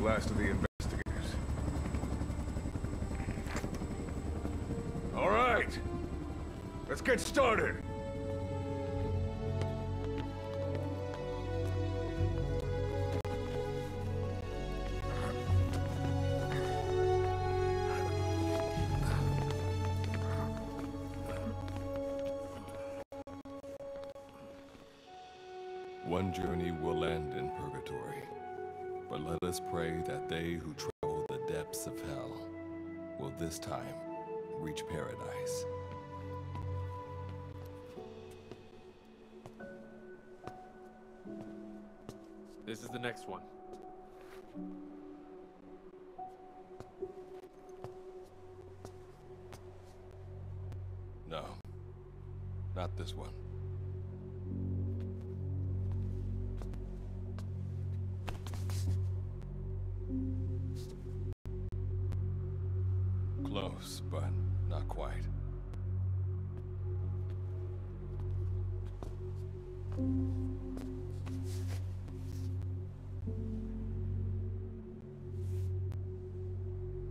last of the investigators. All right, let's get started. One journey will end in purgatory, but let us pray that they who travel the depths of hell will this time reach paradise. This is the next one. No, not this one. Close, but not quite.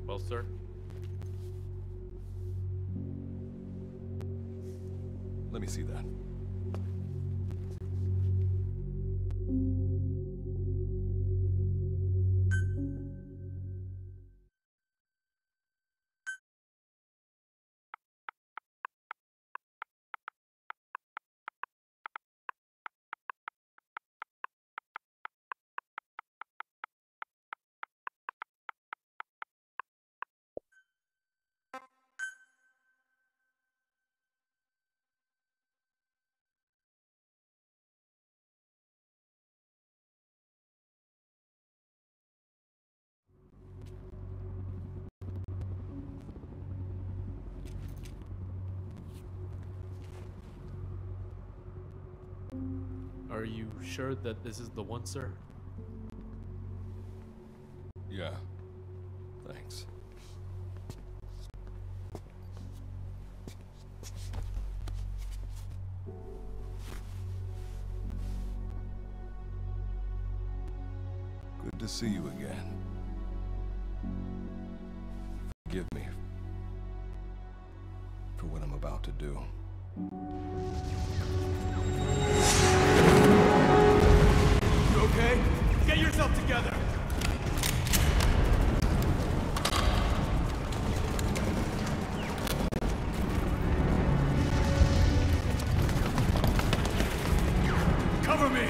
Well, sir? Let me see that. Are you sure that this is the one, sir? Yeah. Thanks. Good to see you again. Forgive me for what I'm about to do. You okay? Get yourself together! Cover me!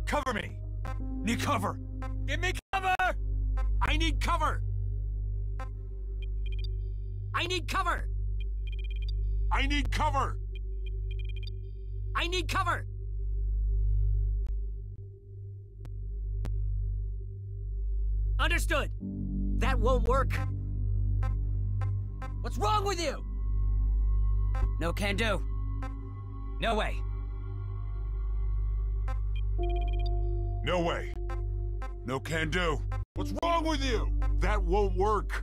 Cover me! Need cover! Give me cover! I need cover! I need cover! I need cover! I need cover! Understood! That won't work. What's wrong with you? No can do. No way. No way. No can do. What's wrong with you? That won't work.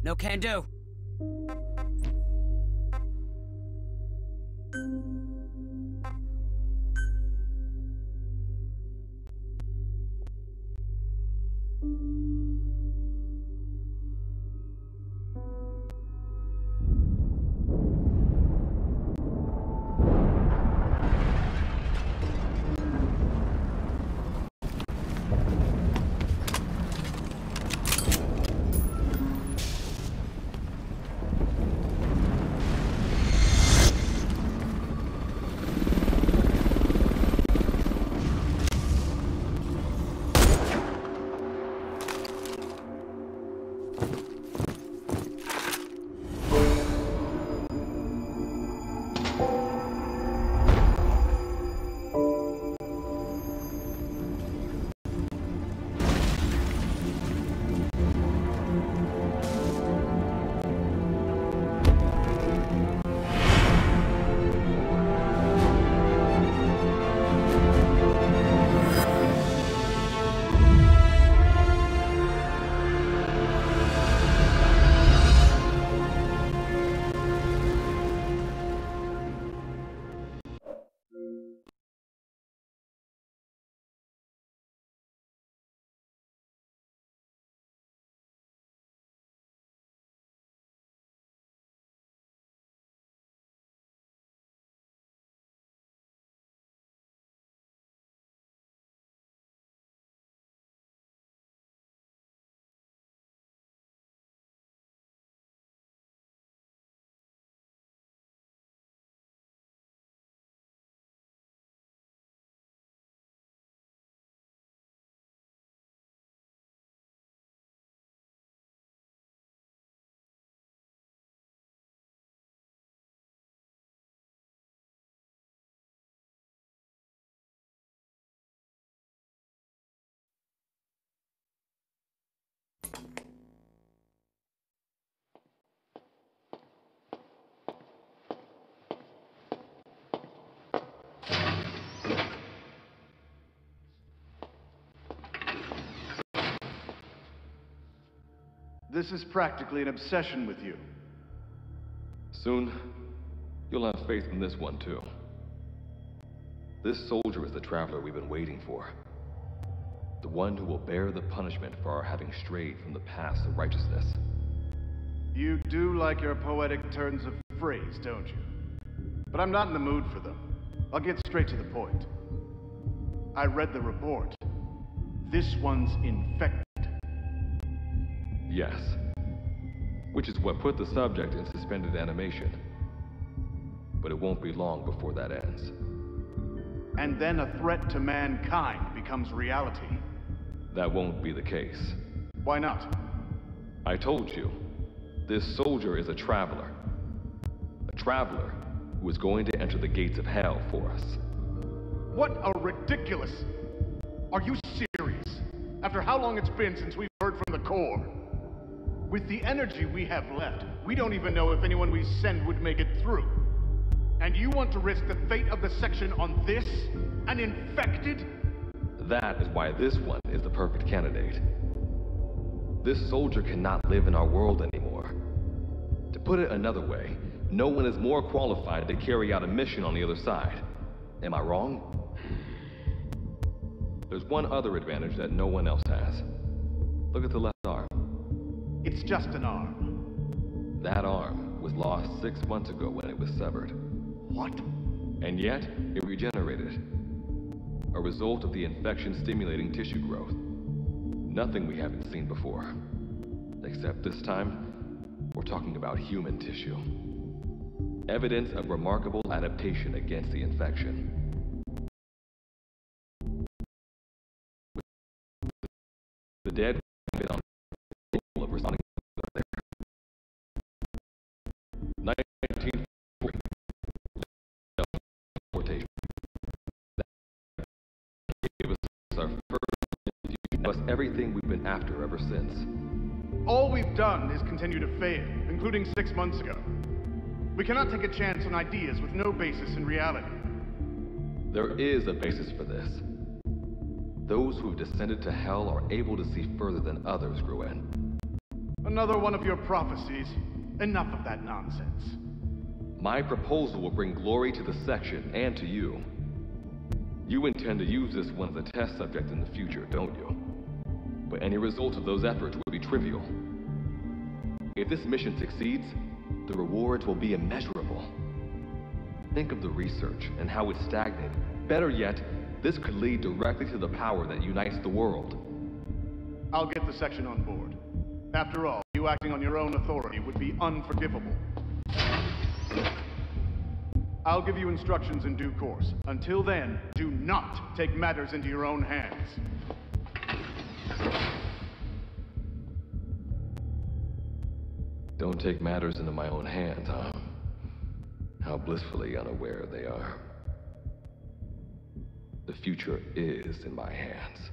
No can do. This is practically an obsession with you. Soon, you'll have faith in this one, too. This soldier is the traveler we've been waiting for. The one who will bear the punishment for our having strayed from the paths of righteousness. You do like your poetic turns of phrase, don't you? But I'm not in the mood for them. I'll get straight to the point. I read the report. This one's infected. Yes. Which is what put the subject in suspended animation. But it won't be long before that ends. And then a threat to mankind becomes reality. That won't be the case. Why not? I told you, this soldier is a traveler. A traveler who is going to enter the gates of hell for us. What a ridiculous... Are you serious? After how long it's been since we've heard from the Corps? With the energy we have left, we don't even know if anyone we send would make it through. And you want to risk the fate of the section on this? An infected? That is why this one is the perfect candidate. This soldier cannot live in our world anymore. To put it another way, no one is more qualified to carry out a mission on the other side. Am I wrong? There's one other advantage that no one else has. Look at the left arm. It's just an arm. That arm was lost 6 months ago when it was severed. What? And yet, it regenerated. A result of the infection stimulating tissue growth. Nothing we haven't seen before. Except this time, we're talking about human tissue. Evidence of remarkable adaptation against the infection. The dead have been on the table of responding there. 1940. Teleportation. That gave us our first fusion. Plus everything we've been after ever since. All we've done is continue to fail, including 6 months ago. We cannot take a chance on ideas with no basis in reality. There is a basis for this. Those who have descended to hell are able to see further than others, Gruen. Another one of your prophecies. Enough of that nonsense. My proposal will bring glory to the section and to you. You intend to use this one as a test subject in the future, don't you? But any result of those efforts will be trivial. If this mission succeeds, the rewards will be immeasurable. Think of the research and how it's stagnated. Better yet, this could lead directly to the power that unites the world. I'll get the section on board. After all, you acting on your own authority would be unforgivable. I'll give you instructions in due course. Until then, do not take matters into your own hands. Don't take matters into my own hands, huh? How blissfully unaware they are. The future is in my hands.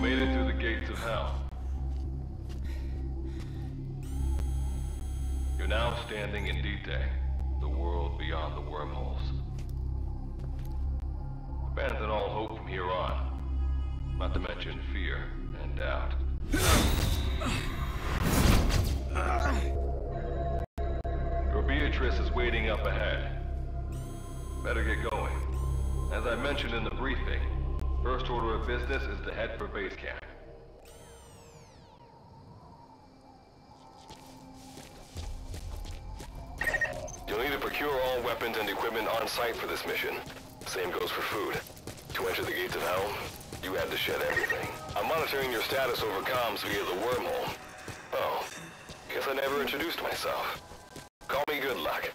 made it through the gates of hell. You're now standing in D-Day, the world beyond the wormholes. Abandon all hope from here on, not to mention fear and doubt. Your Beatrice is waiting up ahead. Better get going. As I mentioned in the briefing, first order of business is to head for base camp. You'll need to procure all weapons and equipment on site for this mission. Same goes for food. To enter the gates of hell, you had to shed everything. I'm monitoring your status over comms via the wormhole. Oh, guess I never introduced myself. Call me Good Luck.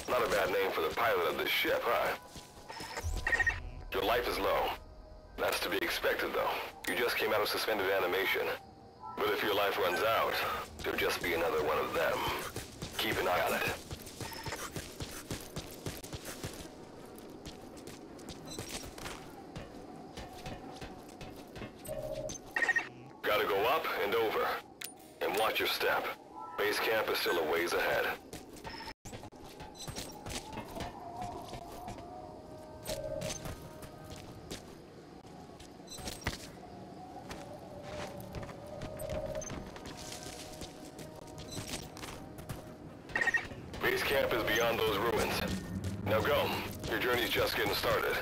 Not a bad name for the pilot of this ship, huh? Your life is low. That's to be expected, though. You just came out of suspended animation. But if your life runs out, there'll just be another one of them. Keep an eye on it. Gotta go up and over. And watch your step. Base camp is still a ways ahead. Base camp is beyond those ruins. Now go. Your journey's just getting started.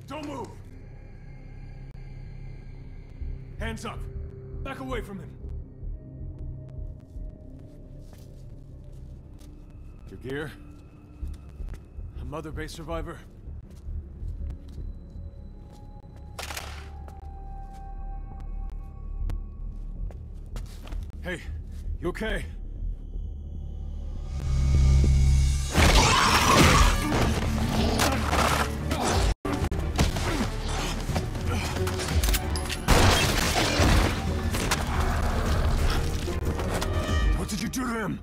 Don't move! Hands up! Back away from him! Your gear? A Mother Base survivor? Hey, you okay? What did you do to him?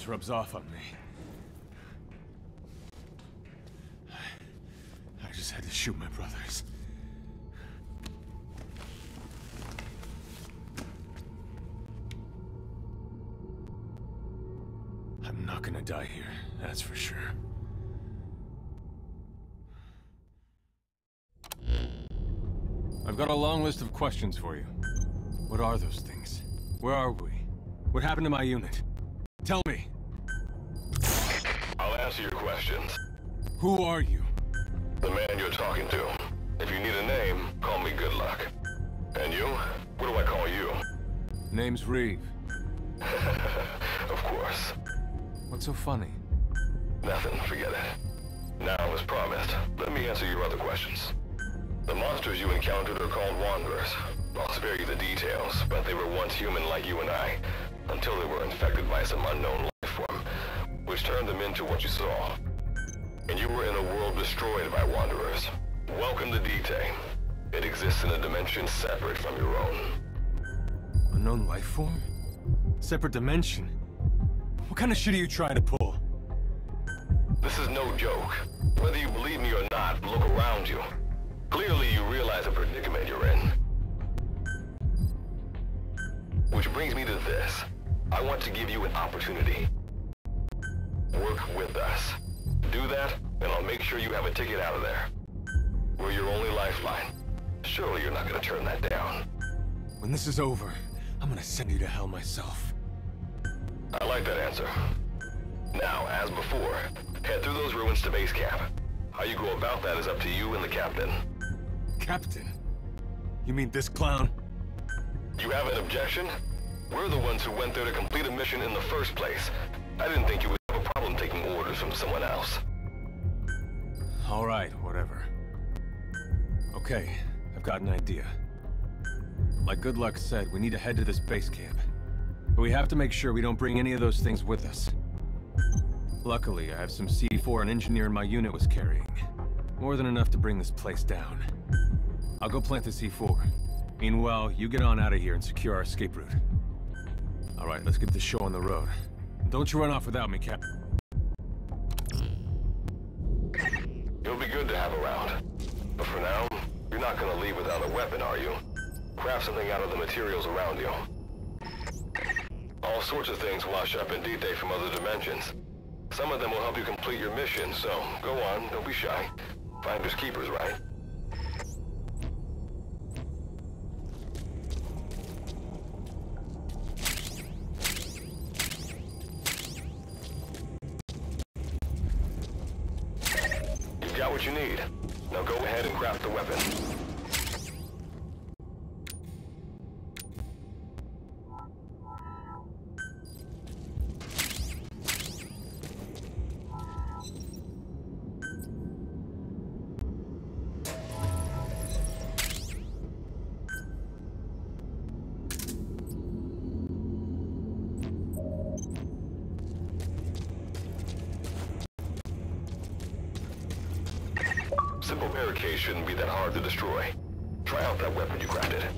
always rubs off on me. I just had to shoot my brothers. I'm not gonna die here, that's for sure. I've got a long list of questions for you. What are those things? Where are we? What happened to my unit? Tell me. I'll answer your questions. Who are you? The man you're talking to. If you need a name, call me Good Luck. And you? What do I call you? Name's Reeve. Of course. What's so funny? Nothing, forget it. Now, as promised, let me answer your other questions. The monsters you encountered are called Wanderers. I'll spare you the details, but they were once human like you and I, until they were infected by some unknown life form, which turned them into what you saw. And you were in a world destroyed by Wanderers. Welcome to Dite. It exists in a dimension separate from your own. Unknown life form? Separate dimension? What kind of shit are you trying to pull? This is no joke. Whether you believe me or not, look around you. Clearly you realize the predicament you're in. Which brings me to this. I want to give you an opportunity. Work with us. Do that, and I'll make sure you have a ticket out of there. We're your only lifeline. Surely you're not gonna turn that down. When this is over, I'm gonna send you to hell myself. I like that answer. Now, as before, head through those ruins to base camp. How you go about that is up to you and the captain. Captain? You mean this clown? You have an objection? We're the ones who went there to complete a mission in the first place. I didn't think you would have a problem taking orders from someone else. All right, whatever. Okay, I've got an idea. Like Good Luck said, we need to head to this base camp. But we have to make sure we don't bring any of those things with us. Luckily, I have some C4 an engineer in my unit was carrying. More than enough to bring this place down. I'll go plant the C4. Meanwhile, you get on out of here and secure our escape route. All right, let's get this show on the road. Don't you run off without me, Cap. You'll be good to have around. But for now, you're not gonna leave without a weapon, are you? Craft something out of the materials around you. All sorts of things wash up in Dite from other dimensions. Some of them will help you complete your mission, so go on, don't be shy. Finders keepers, right? You've got what you need. Now go ahead and craft the weapon. Simple barricade shouldn't be that hard to destroy. Try out that weapon you crafted.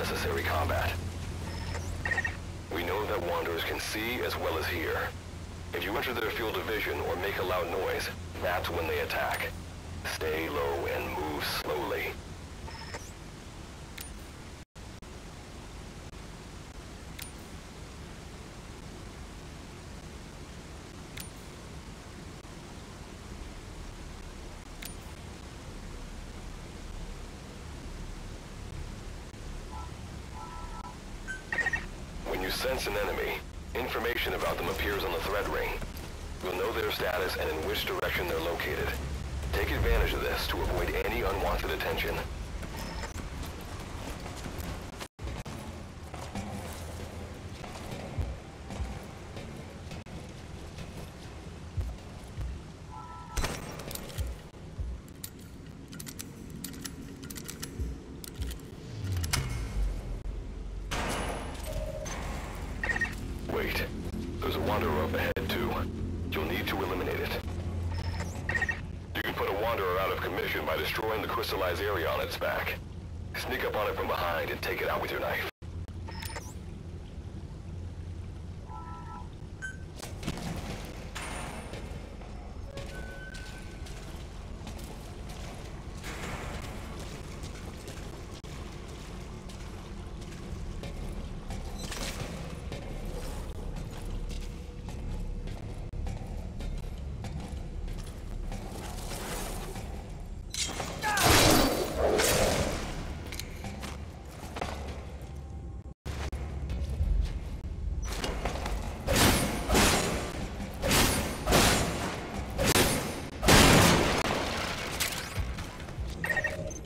unnecessary combat. We know that Wanderers can see as well as hear. If you enter their field of vision or make a loud noise, that's when they attack. Stay low and move slowly. When you sense an enemy, information about them appears on the threat ring. You'll know their status and in which direction they're located. Take advantage of this to avoid any unwanted attention. Wait, there's a Wanderer up ahead too. You'll need to eliminate it. You can put a Wanderer out of commission by destroying the crystallized area on its back. Sneak up on it from behind and take it out with your knife.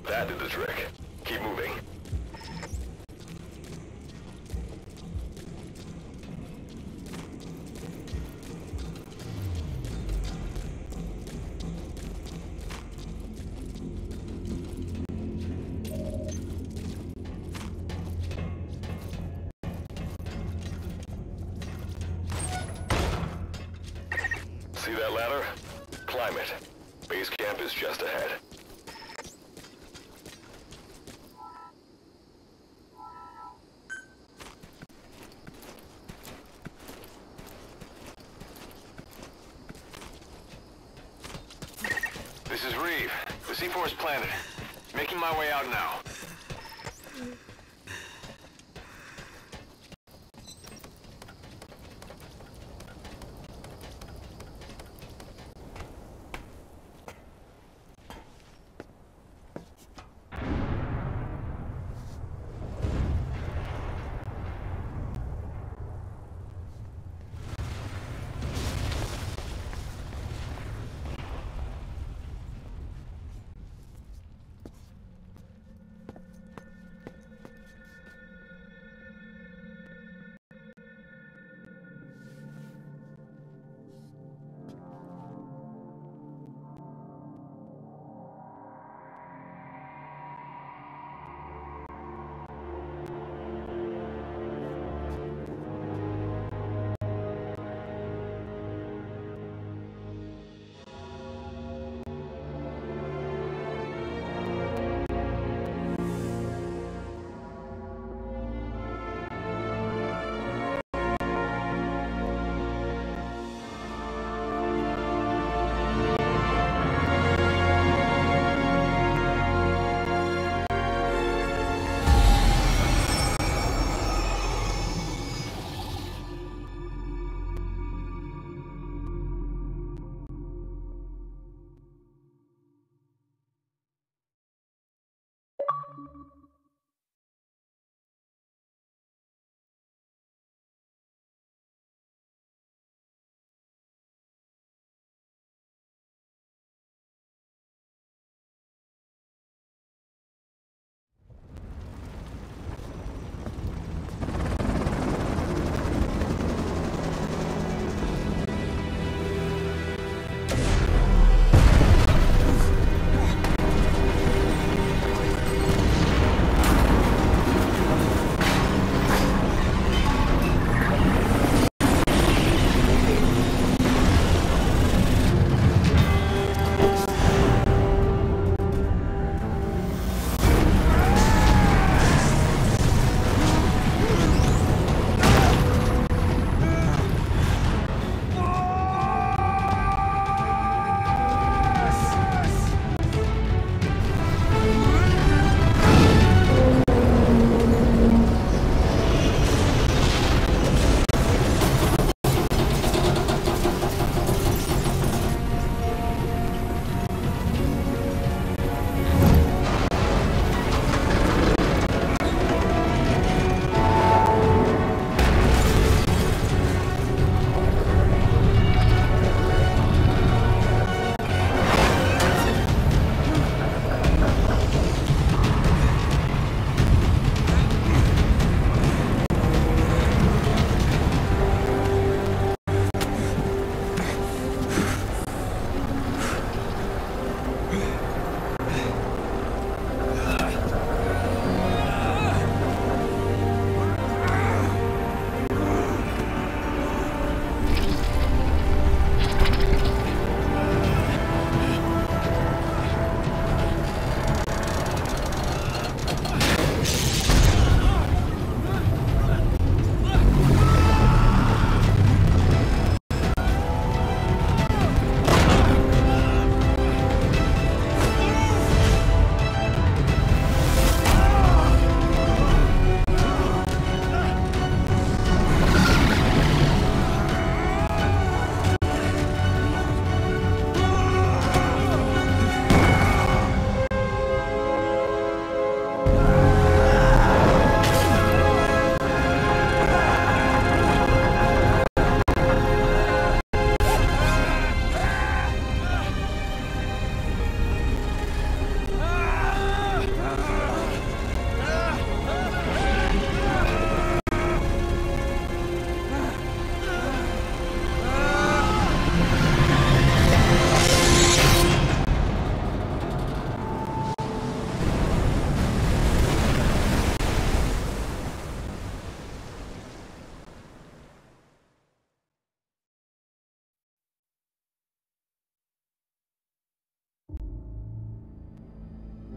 That did the trick. Keep moving. See that ladder? Climb it. Base camp is just ahead. This is Reeve. The C4 is planted. Making my way out now.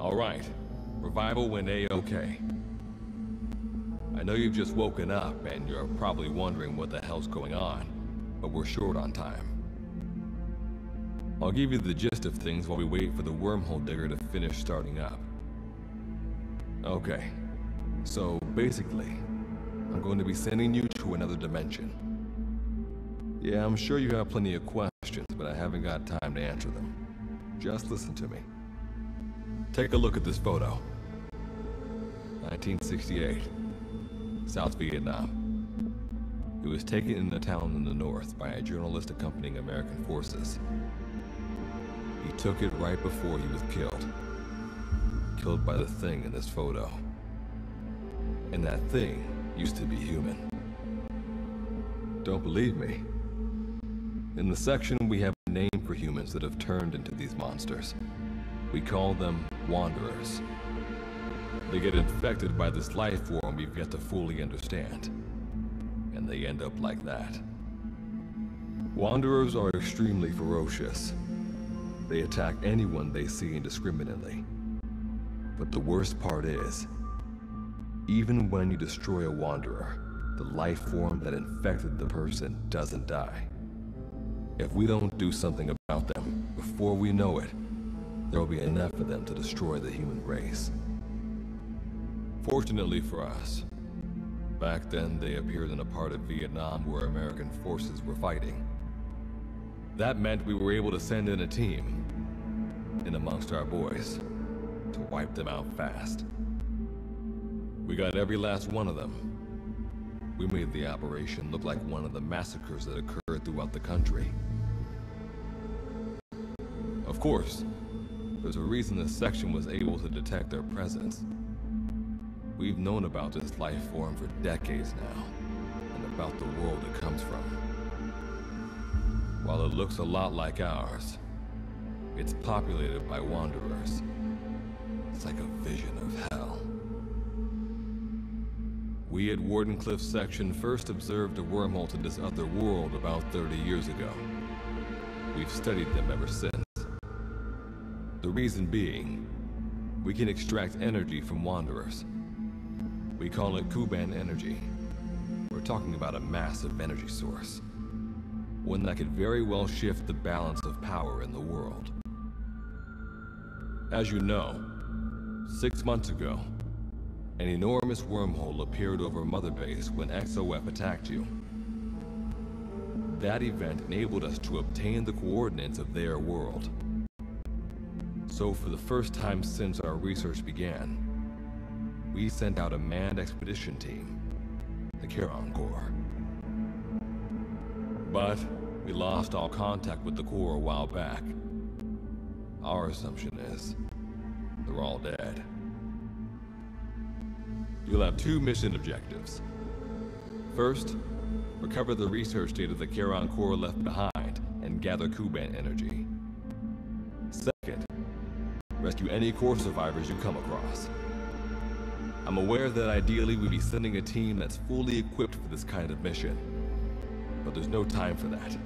All right. Revival went A-okay. I know you've just woken up and you're probably wondering what the hell's going on, but we're short on time. I'll give you the gist of things while we wait for the wormhole digger to finish starting up. Okay, so basically, I'm going to be sending you to another dimension. Yeah, I'm sure you have plenty of questions, but I haven't got time to answer them. Just listen to me. Take a look at this photo. 1968, South Vietnam. It was taken in a town in the north by a journalist accompanying American forces. He took it right before he was killed. Killed by the thing in this photo. And that thing used to be human. Don't believe me? In the section, we have a name for humans that have turned into these monsters. We call them Wanderers. They get infected by this life form we've yet to fully understand. And they end up like that. Wanderers are extremely ferocious. They attack anyone they see indiscriminately. But the worst part is, even when you destroy a Wanderer, the life form that infected the person doesn't die. If we don't do something about them, before we know it, there will be enough of them to destroy the human race. Fortunately for us, back then they appeared in a part of Vietnam where American forces were fighting. That meant we were able to send in a team, in amongst our boys, to wipe them out fast. We got every last one of them. We made the operation look like one of the massacres that occurred throughout the country. Of course, there's a reason this section was able to detect their presence. We've known about this life form for decades now, and about the world it comes from. While it looks a lot like ours, it's populated by Wanderers. It's like a vision of hell. We at Wardenclyffe section first observed a wormhole to this other world about 30 years ago. We've studied them ever since. The reason being, we can extract energy from Wanderers. We call it Kuban energy. We're talking about a massive energy source. One that could very well shift the balance of power in the world. As you know, 6 months ago, an enormous wormhole appeared over Mother Base when XOF attacked you. That event enabled us to obtain the coordinates of their world. So for the first time since our research began, we sent out a manned expedition team, the Charon Corps. But we lost all contact with the Corps a while back. Our assumption is they're all dead. You'll have 2 mission objectives. First, recover the research data the Charon Corps left behind and gather Kuban energy. Second, rescue any Corps survivors you come across. I'm aware that ideally we'd be sending a team that's fully equipped for this kind of mission, but there's no time for that.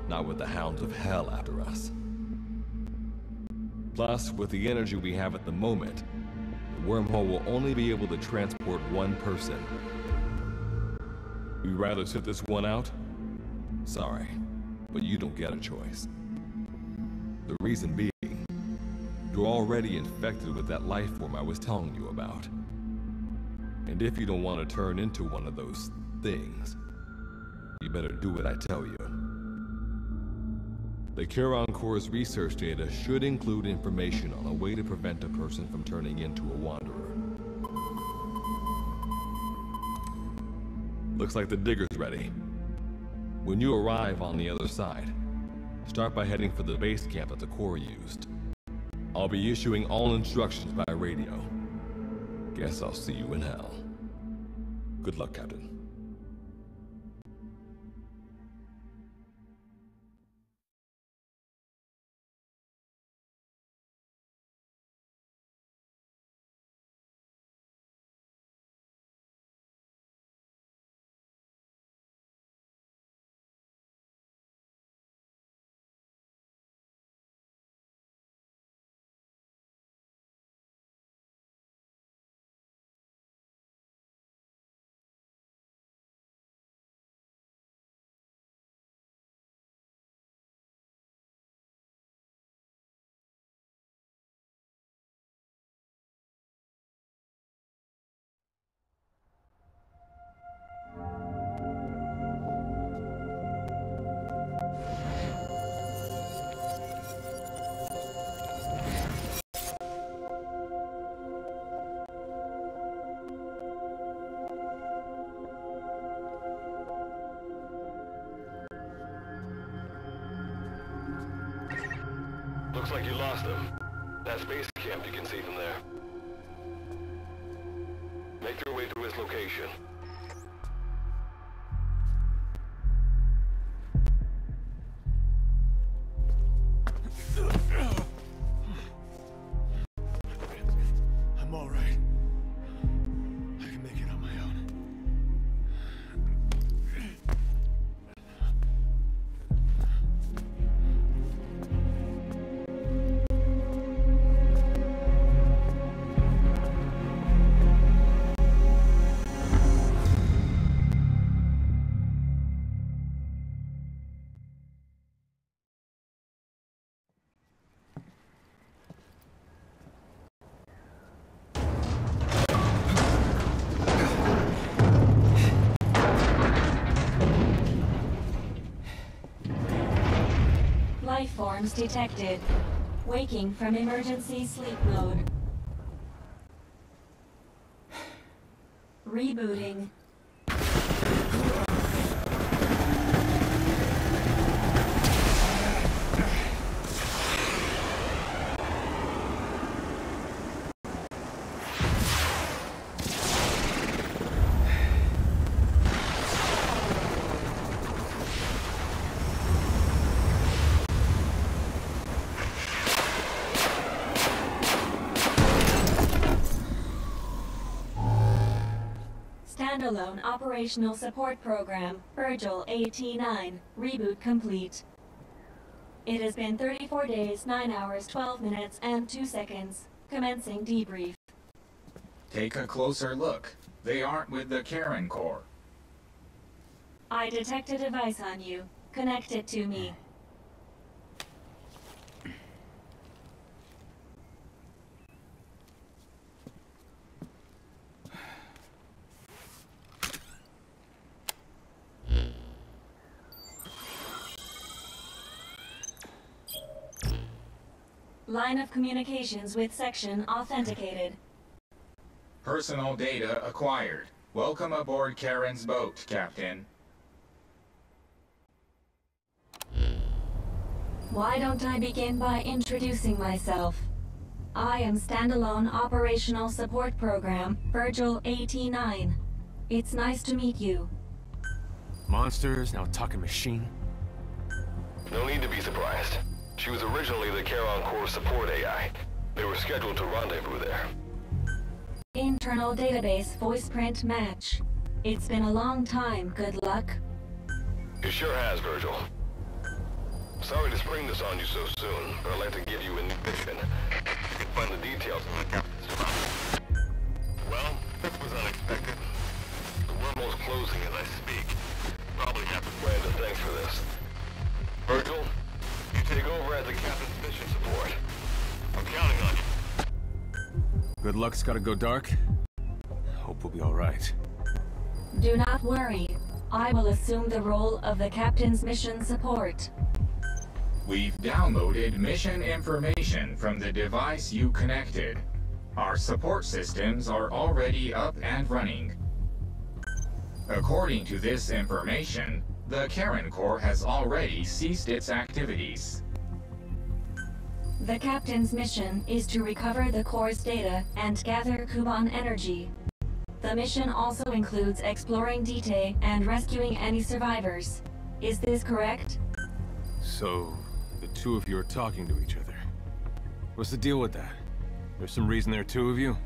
Not with the hounds of hell after us. Plus, with the energy we have at the moment, the wormhole will only be able to transport one person. You'd rather sit this one out? Sorry, but you don't get a choice. The reason being, you're already infected with that life form I was telling you about. And if you don't want to turn into one of those things, you better do what I tell you. The Charon Corps' research data should include information on a way to prevent a person from turning into a Wanderer. Looks like the digger's ready. When you arrive on the other side, start by heading for the base camp that the Corps used. I'll be issuing all instructions by radio. Guess I'll see you in hell. Good luck, Captain. Looks like you lost them. That base camp you can see from there. Make your way to his location. I'm all right. I can make it on my own. Life forms detected. Waking from emergency sleep mode. Rebooting. Standalone Operational Support Program, Virgil AT-9, reboot complete. It has been 34 days, 9 hours, 12 minutes, and 2 seconds. Commencing debrief. Take a closer look. They aren't with the Karen Corps. I detect a device on you. Connect it to me. Line of communications with section authenticated. Personal data acquired. Welcome aboard Karen's boat, Captain. Why don't I begin by introducing myself? I am Standalone Operational Support Program, Virgil AT-9. It's nice to meet you. Monsters, now a talking machine. No need to be surprised. She was originally the Charon Corps support AI. They were scheduled to rendezvous there. Internal database voice print match. It's been a long time, good luck. It sure has, Virgil. Sorry to spring this on you so soon, but I'd like to give you a new mission. You can find the details in the captain's file. Well, this was unexpected. The wormhole's closing as I speak. Probably have to plan to thanks for this. Virgil, you take over as the captain's mission support. I'm counting on you. Good luck's gotta go dark. Hope we'll be alright. Do not worry. I will assume the role of the captain's mission support. We've downloaded mission information from the device you connected. Our support systems are already up and running. According to this information, the Karen Corps has already ceased its activities. The captain's mission is to recover the Corps' data and gather Kuban energy. The mission also includes exploring Dite and rescuing any survivors. Is this correct? So, the two of you are talking to each other. What's the deal with that? There's some reason there are two of you?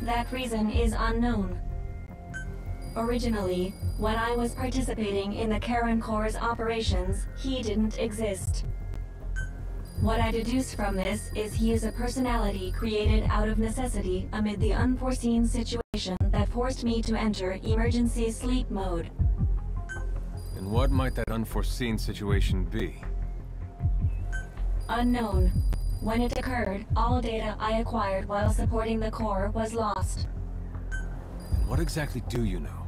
That reason is unknown. Originally, when I was participating in the Karen Corps' operations, he didn't exist. What I deduce from this is he is a personality created out of necessity amid the unforeseen situation that forced me to enter emergency sleep mode. And what might that unforeseen situation be? Unknown. When it occurred, all data I acquired while supporting the Corps was lost. And what exactly do you know?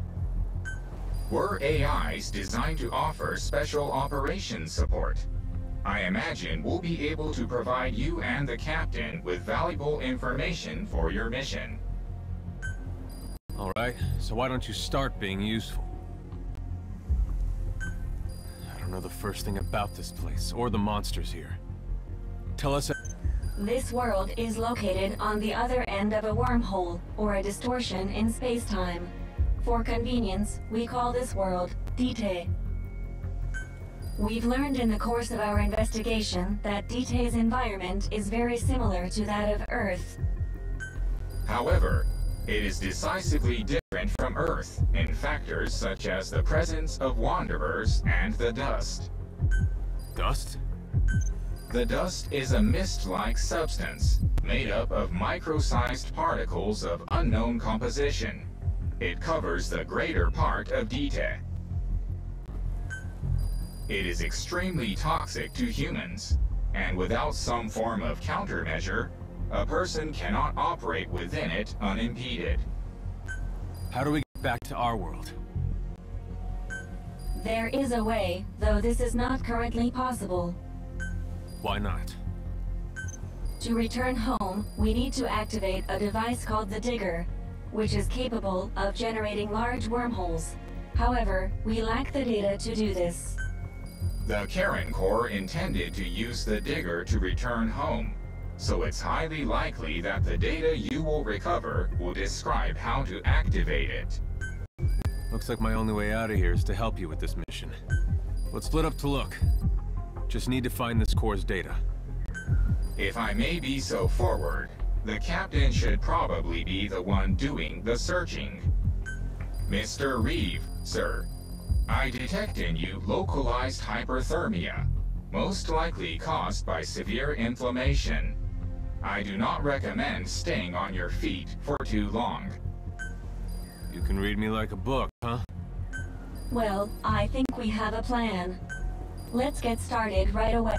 We're AIs designed to offer special operations support. I imagine we'll be able to provide you and the captain with valuable information for your mission. Alright, so why don't you start being useful? I don't know the first thing about this place, or the monsters here. Tell us... This world is located on the other end of a wormhole, or a distortion in space-time. For convenience, we call this world Dite. We've learned in the course of our investigation that Dite's environment is very similar to that of Earth. However, it is decisively different from Earth in factors such as the presence of Wanderers and the dust. Dust? The dust is a mist-like substance made up of micro-sized particles of unknown composition. It covers the greater part of Dite. It is extremely toxic to humans, and without some form of countermeasure, a person cannot operate within it unimpeded. How do we get back to our world? There is a way, though this is not currently possible. Why not? To return home, we need to activate a device called the Digger, which is capable of generating large wormholes. However, we lack the data to do this. The Karen Corps intended to use the Digger to return home, so it's highly likely that the data you will recover will describe how to activate it. Looks like my only way out of here is to help you with this mission. Let's split up to look. Just need to find this Corps' data. If I may be so forward, the captain should probably be the one doing the searching. Mr. Reeve, sir, I detect in you localized hyperthermia, most likely caused by severe inflammation. I do not recommend staying on your feet for too long. You can read me like a book, huh? Well, I think we have a plan. Let's get started right away.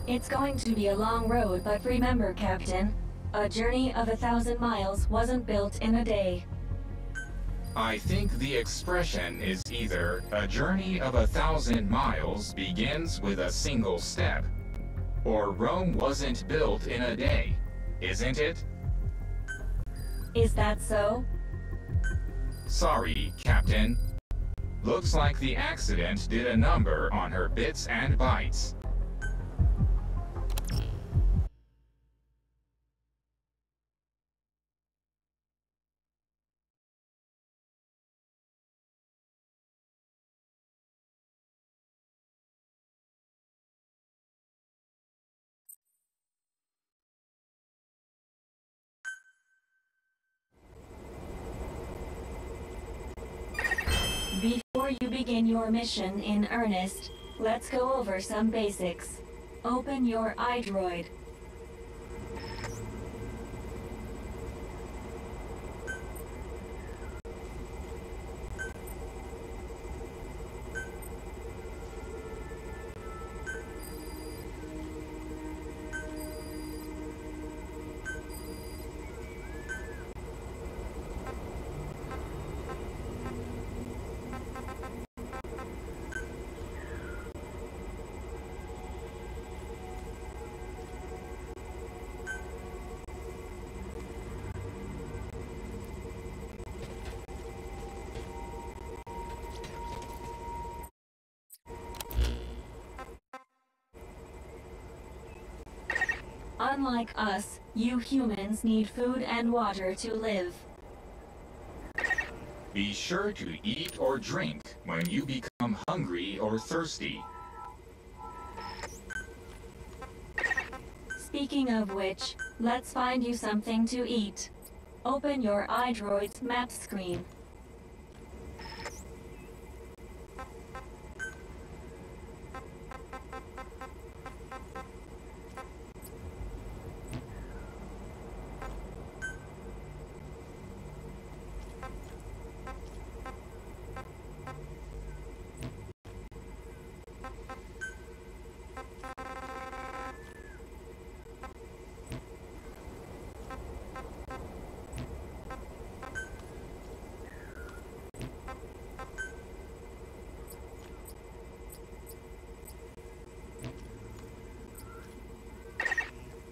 It's going to be a long road, but remember, Captain, a journey of 1,000 miles wasn't built in a day. I think the expression is either a journey of 1,000 miles begins with a single step, or Rome wasn't built in a day, isn't it? Is that so? Sorry, Captain. Looks like the accident did a number on her bits and bytes. Before you begin your mission in earnest, let's go over some basics. Open your iDroid. Unlike us, you humans need food and water to live. Be sure to eat or drink when you become hungry or thirsty. Speaking of which, let's find you something to eat. Open your iDroid's map screen.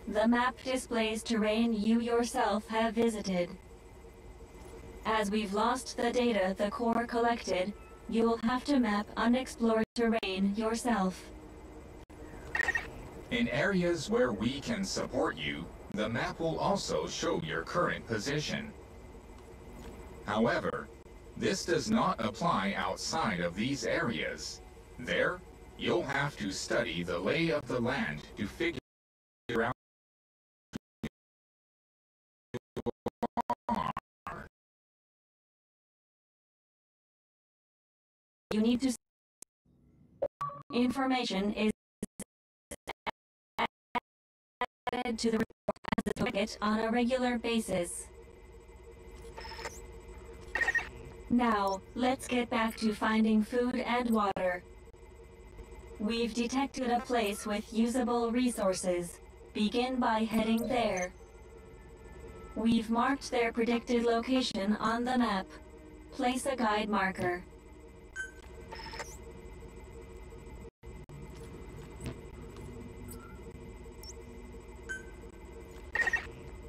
The map displays terrain you yourself have visited. As we've lost the data the Corps collected, you'll have to map unexplored terrain yourself. In areas where we can support you, the map will also show your current position. However, this does not apply outside of these areas. There, you'll have to study the lay of the land to figure out. You need to. Information is added to the report as a ticket on a regular basis. Now, let's get back to finding food and water. We've detected a place with usable resources. Begin by heading there. We've marked their predicted location on the map. Place a guide marker.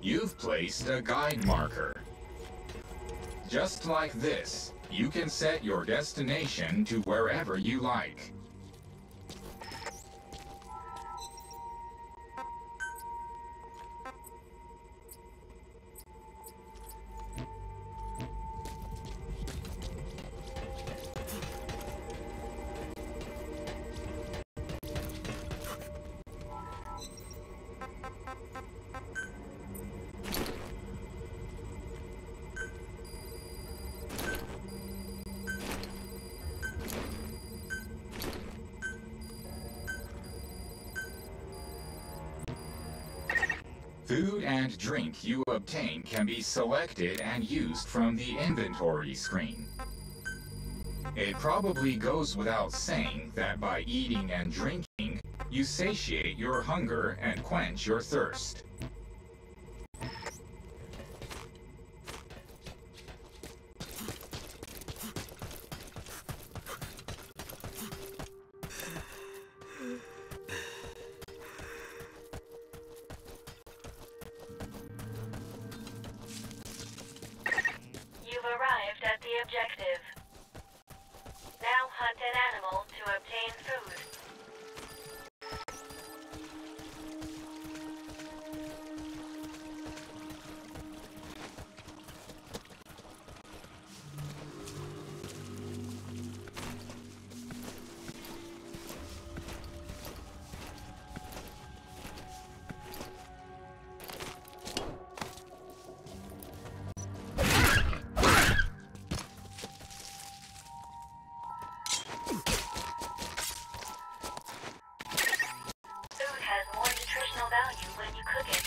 You've placed a guide marker. Just like this, you can set your destination to wherever you like. Food and drink you obtain can be selected and used from the inventory screen. It probably goes without saying that by eating and drinking, you satiate your hunger and quench your thirst. Objective. Now hunt an animal to obtain food. Value when you cook it.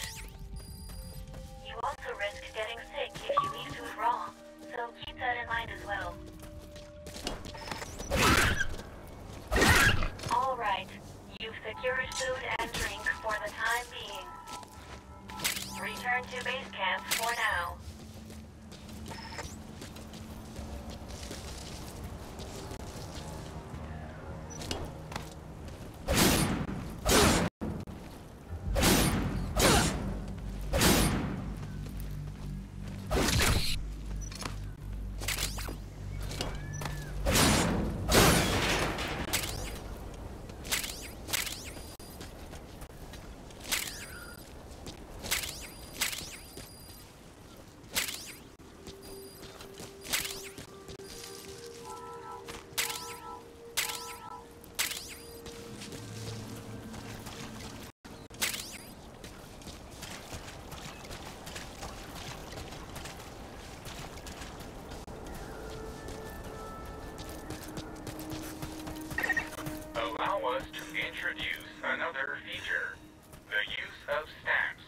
You also risk getting sick if you eat food raw, so keep that in mind as well. Alright, you've secured food and drink for the time being. Return to base camp for now. Allow us to introduce another feature, the use of stamps.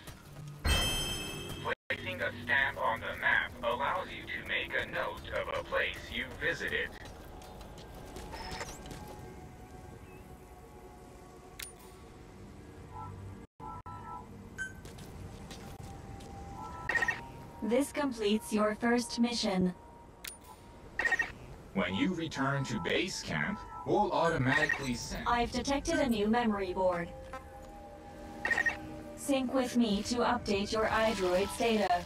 Placing a stamp on the map allows you to make a note of a place you visited. This completes your first mission. When you return to base camp, we'll automatically send... I've detected a new memory board. Sync with me to update your iDroid's data.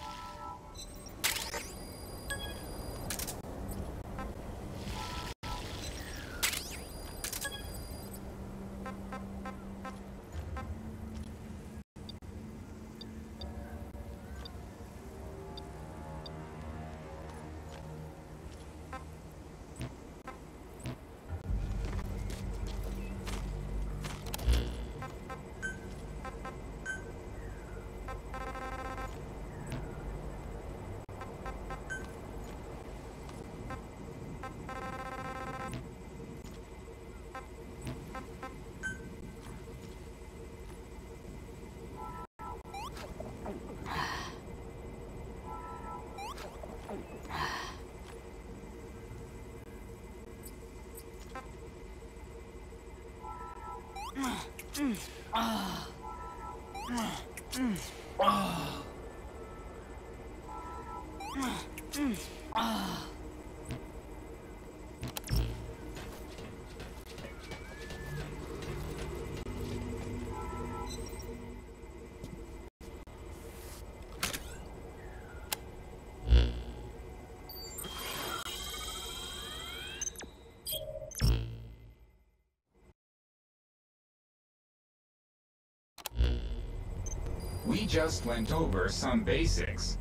We just went over some basics,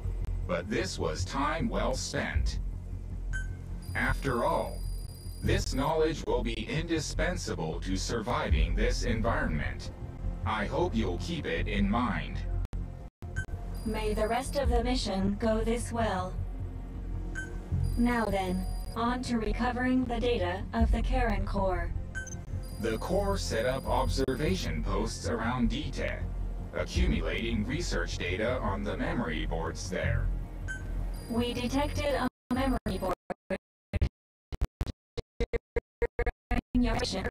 but this was time well spent. After all, this knowledge will be indispensable to surviving this environment. I hope you'll keep it in mind. May the rest of the mission go this well. Now then, on to recovering the data of the Karen Core. The Core set up observation posts around DTED, accumulating research data on the memory boards there. We detected a memory board during your mission.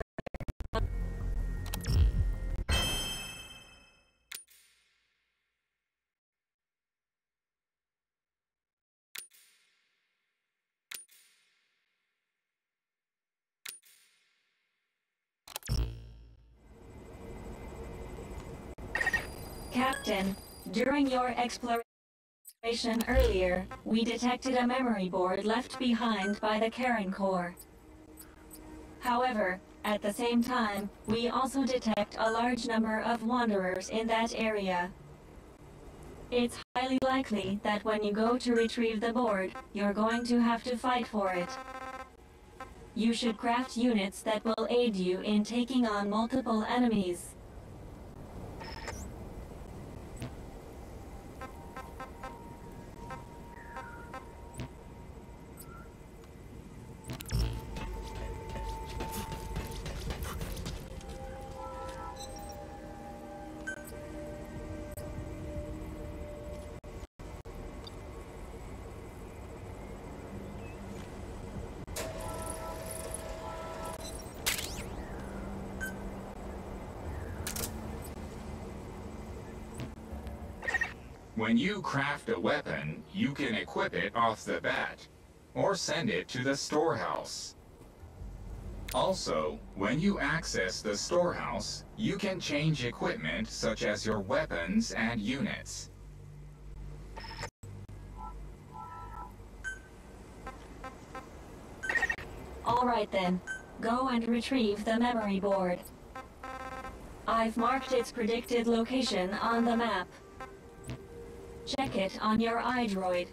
Captain, during your exploration earlier, we detected a memory board left behind by the Karen Core. However, at the same time, we also detect a large number of Wanderers in that area. It's highly likely that when you go to retrieve the board, you're going to have to fight for it. You should craft units that will aid you in taking on multiple enemies. When you craft a weapon, you can equip it off the bat, or send it to the storehouse. Also, when you access the storehouse, you can change equipment such as your weapons and units. All right then, go and retrieve the memory board. I've marked its predicted location on the map. Check it on your iDroid.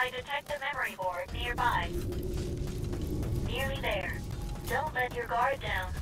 I detect a memory board nearby. Nearly there. Don't let your guard down.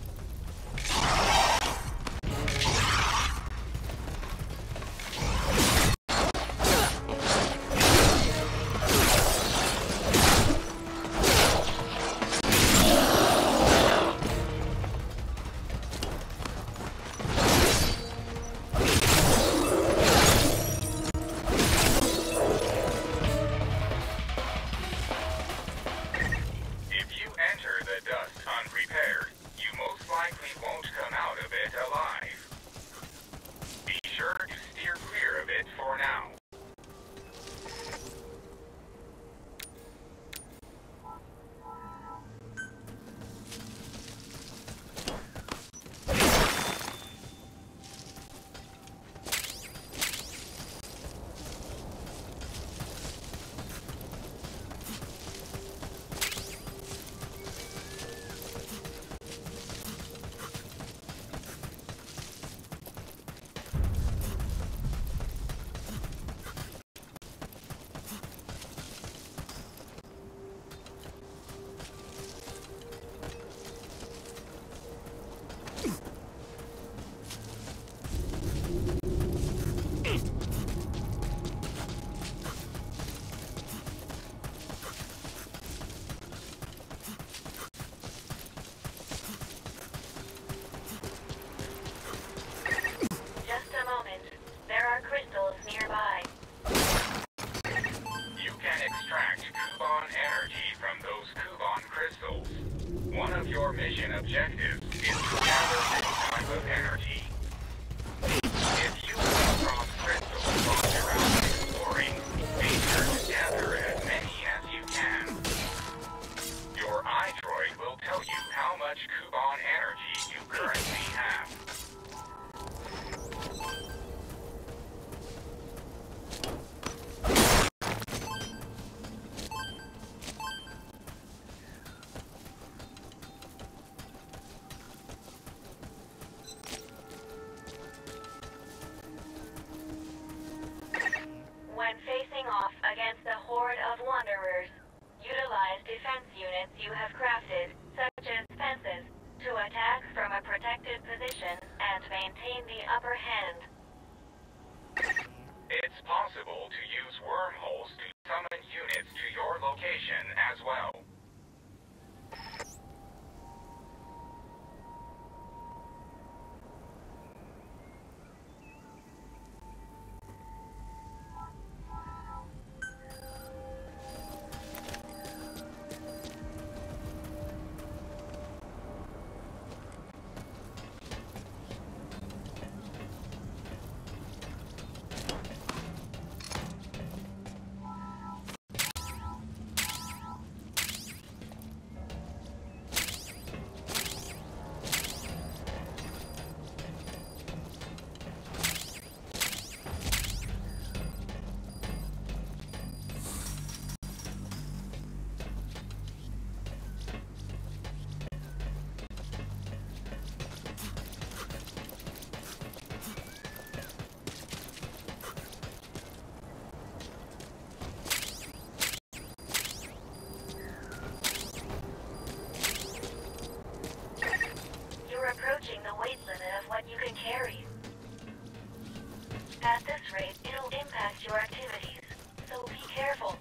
One of your mission objectives is to gather this type of energy. If you come across crystals while you're out exploring, be sure to gather as many as you can. Your iDroid will tell you how much Kuban energy you currently have. When facing off against a horde of wanderers, utilize defense units you have crafted, such as fences, to attack from a protected position and maintain the upper hand. It's possible to use wormholes to summon units to your location as well. Approaching the weight limit of what you can carry. At this rate, it'll impact your activities, so be careful.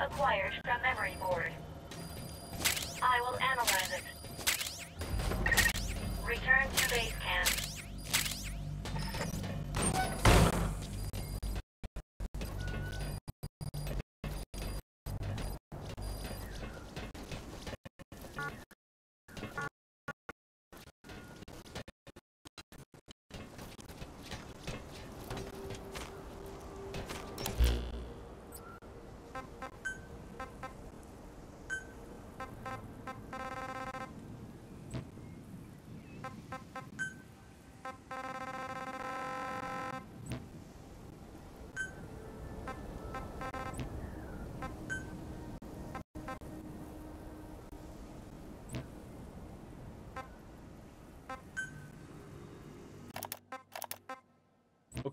acquired from memory board. I will analyze it. Return to base camp.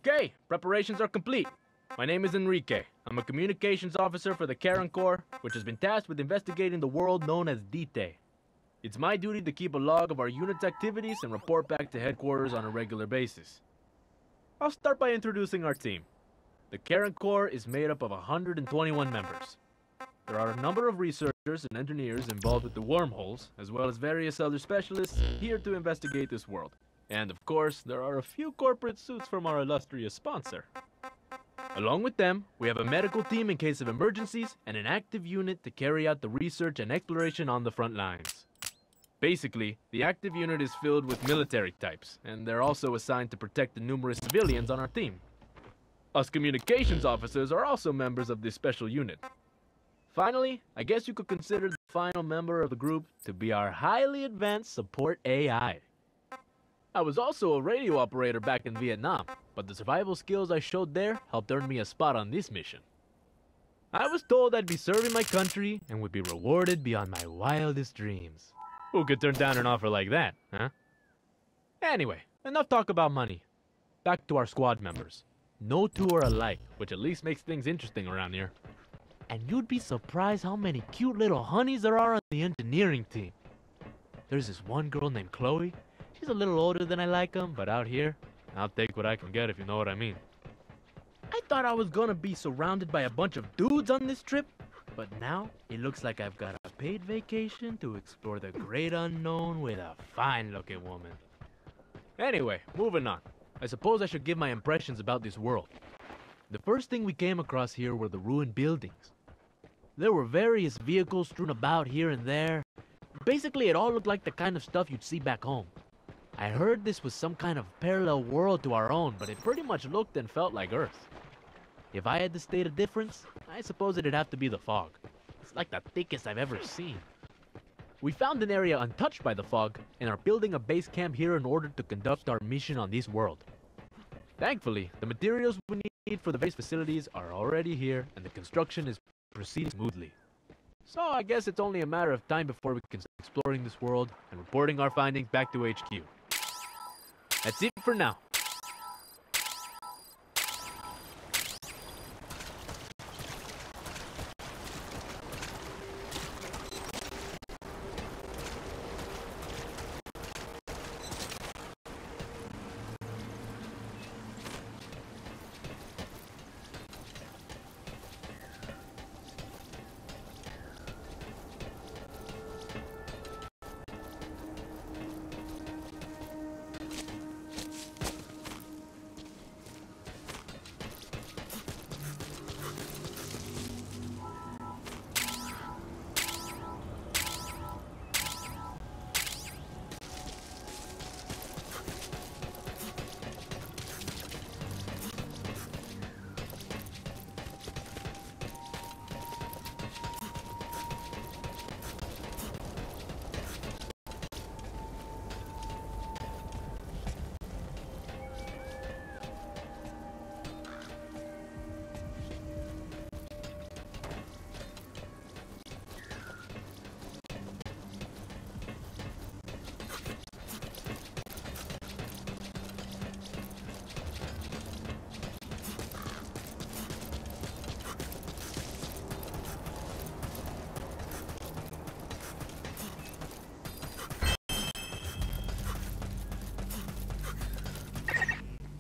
Okay, preparations are complete. My name is Enrique. I'm a communications officer for the Karen Corps, which has been tasked with investigating the world known as Dite. It's my duty to keep a log of our unit's activities and report back to headquarters on a regular basis. I'll start by introducing our team. The Karen Corps is made up of 121 members. There are a number of researchers and engineers involved with the wormholes, as well as various other specialists here to investigate this world. And of course, there are a few corporate suits from our illustrious sponsor. Along with them, we have a medical team in case of emergencies and an active unit to carry out the research and exploration on the front lines. Basically, the active unit is filled with military types, and they're also assigned to protect the numerous civilians on our team. Us communications officers are also members of this special unit. Finally, I guess you could consider the final member of the group to be our highly advanced support AI. I was also a radio operator back in Vietnam, but the survival skills I showed there helped earn me a spot on this mission. I was told I'd be serving my country and would be rewarded beyond my wildest dreams. Who could turn down an offer like that, huh? Anyway, enough talk about money. Back to our squad members. No two are alike, which at least makes things interesting around here. And you'd be surprised how many cute little honeys there are on the engineering team. There's this one girl named Chloe. She's a little older than I like 'em, but out here, I'll take what I can get if you know what I mean. I thought I was gonna be surrounded by a bunch of dudes on this trip, but now it looks like I've got a paid vacation to explore the great unknown with a fine-looking woman. Anyway, moving on. I suppose I should give my impressions about this world. The first thing we came across here were the ruined buildings. There were various vehicles strewn about here and there. Basically, it all looked like the kind of stuff you'd see back home. I heard this was some kind of parallel world to our own, but it pretty much looked and felt like Earth. If I had to state a difference, I suppose it'd have to be the fog. It's like the thickest I've ever seen. We found an area untouched by the fog and are building a base camp here in order to conduct our mission on this world. Thankfully, the materials we need for the base facilities are already here and the construction is proceeding smoothly. So I guess it's only a matter of time before we can start exploring this world and reporting our findings back to HQ. That's it for now.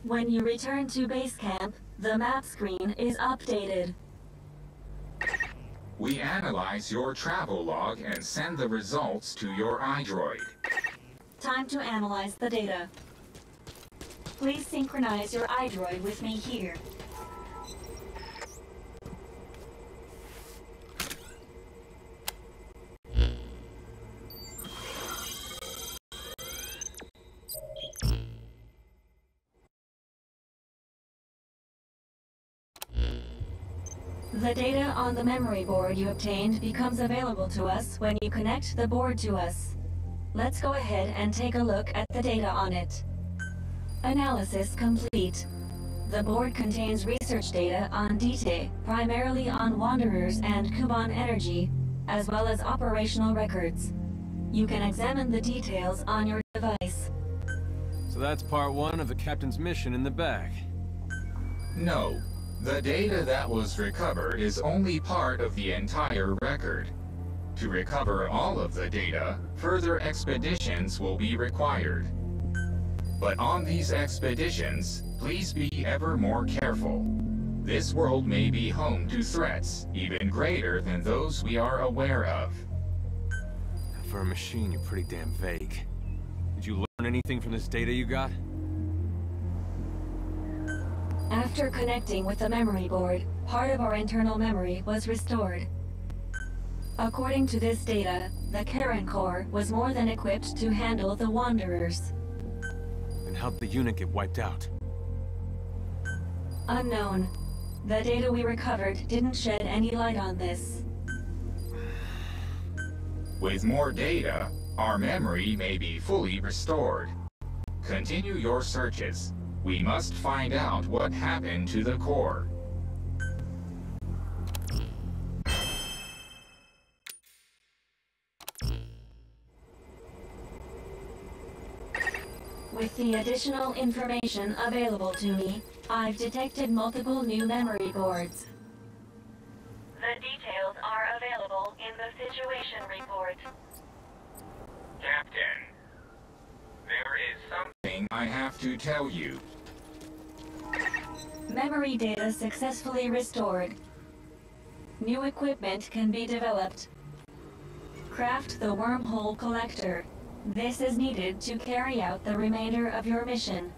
When you return to base camp, the map screen is updated. We analyze your travel log and send the results to your iDroid. Time to analyze the data. Please synchronize your iDroid with me here. The data on the memory board you obtained becomes available to us when you connect the board to us. Let's go ahead and take a look at the data on it. Analysis complete. The board contains research data on Dite, primarily on Wanderers and Kuban Energy, as well as operational records. You can examine the details on your device. So that's part 1 of the captain's mission in the bag. No. The data that was recovered is only part of the entire record. To recover all of the data, further expeditions will be required. But on these expeditions, please be ever more careful. This world may be home to threats even greater than those we are aware of. For a machine, you're pretty damn vague. Did you learn anything from this data you got? After connecting with the memory board, part of our internal memory was restored. According to this data, the Karen Core was more than equipped to handle the Wanderers. And how'd the unit get wiped out? Unknown. The data we recovered didn't shed any light on this. With more data, our memory may be fully restored. Continue your searches. We must find out what happened to the core. With the additional information available to me, I've detected multiple new memory boards. The details are available in the situation report. Captain, there is something I have to tell you. Memory data successfully restored. New equipment can be developed. Craft the wormhole collector. This is needed to carry out the remainder of your mission.